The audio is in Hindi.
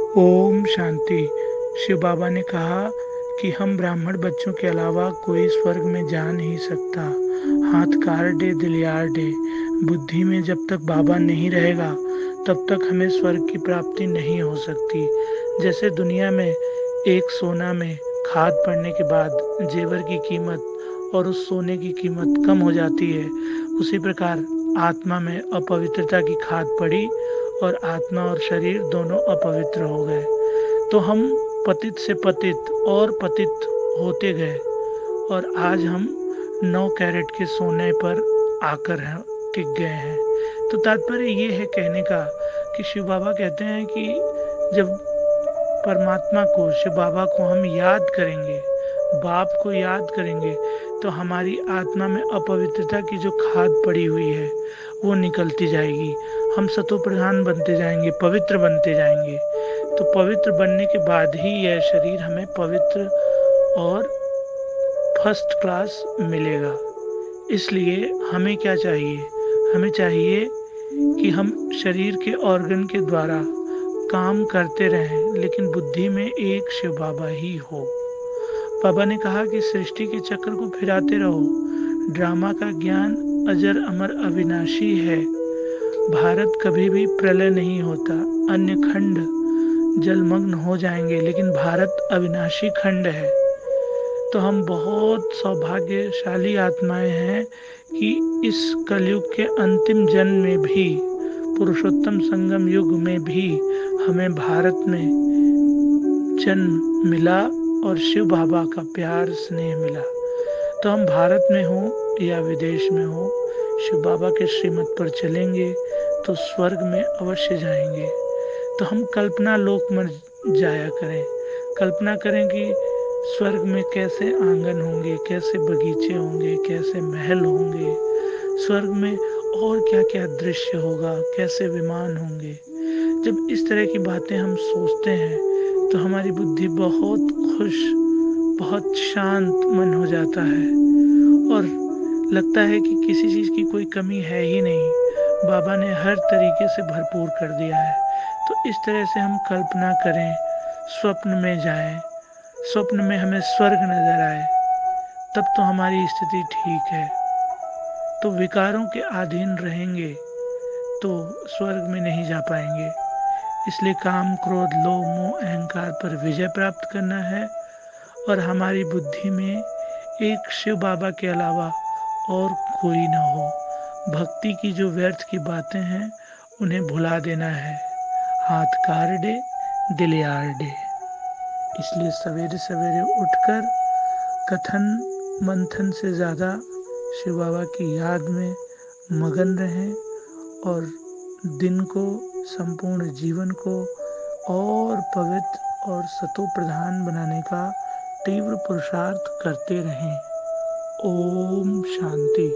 ओम शांति। शिव बाबा ने कहा कि हम ब्राह्मण बच्चों के अलावा कोई स्वर्ग में जा नहीं सकता। हाथ काट दे दिल यार दे। बुद्धि में जब तक बाबा नहीं रहेगा तब तक हमें स्वर्ग की प्राप्ति नहीं हो सकती। जैसे दुनिया में एक सोना में खाद पड़ने के बाद जेवर की कीमत और उस सोने की कीमत कम हो जाती है, उसी प्रकार आत्मा में अपवित्रता की खाद पड़ी और आत्मा और शरीर दोनों अपवित्र हो गए। तो हम पतित से पतित और पतित होते गए और आज हम 9 कैरेट के सोने पर आकर टिक गए हैं। तो तात्पर्य ये है कहने का कि शिव बाबा कहते हैं कि जब परमात्मा को, शिव बाबा को हम याद करेंगे, बाप को याद करेंगे, तो हमारी आत्मा में अपवित्रता की जो खाद पड़ी हुई है वो निकलती जाएगी। हम सतो प्रधान बनते जाएंगे, पवित्र बनते जाएंगे। तो पवित्र बनने के बाद ही यह शरीर हमें पवित्र और फर्स्ट क्लास मिलेगा। इसलिए हमें क्या चाहिए? हमें चाहिए कि हम शरीर के ऑर्गन के द्वारा काम करते रहें, लेकिन बुद्धि में एक शिव बाबा ही हो। बाबा ने कहा कि सृष्टि के चक्र को फिराते रहो। ड्रामा का ज्ञान अजर अमर अविनाशी है। भारत कभी भी प्रलय नहीं होता। अन्य खंड जलमग्न हो जाएंगे, लेकिन भारत अविनाशी खंड है। तो हम बहुत सौभाग्यशाली आत्माएं हैं कि इस कलयुग के अंतिम जन्म में भी, पुरुषोत्तम संगम युग में भी हमें भारत में जन्म मिला और शिव बाबा का प्यार स्नेह मिला। तो हम भारत में हो या विदेश में हो, शिव बाबा के श्रीमत पर चलेंगे तो स्वर्ग में अवश्य जाएंगे। तो हम कल्पना लोक में जाया करें, कल्पना करें कि स्वर्ग में कैसे आंगन होंगे, कैसे बगीचे होंगे, कैसे महल होंगे, स्वर्ग में और क्या क्या दृश्य होगा, कैसे विमान होंगे। जब इस तरह की बातें हम सोचते हैं तो हमारी बुद्धि बहुत खुश, बहुत शांत मन हो जाता है और लगता है कि किसी चीज़ की कोई कमी है ही नहीं। बाबा ने हर तरीके से भरपूर कर दिया है। तो इस तरह से हम कल्पना करें, स्वप्न में जाएं, स्वप्न में हमें स्वर्ग नजर आए, तब तो हमारी स्थिति ठीक है। तो विकारों के अधीन रहेंगे तो स्वर्ग में नहीं जा पाएंगे। इसलिए काम, क्रोध, लोभ, मोह, अहंकार पर विजय प्राप्त करना है और हमारी बुद्धि में एक शिव बाबा के अलावा और कोई न हो। भक्ति की जो व्यर्थ की बातें हैं उन्हें भुला देना है। हाथ कार दे दिल यार दे। इसलिए सवेरे सवेरे उठकर कथन मंथन से ज़्यादा शिव बाबा की याद में मगन रहें और दिन को, संपूर्ण जीवन को और पवित्र और सतो प्रधान बनाने का तीव्र पुरुषार्थ करते रहें। ओम शांति।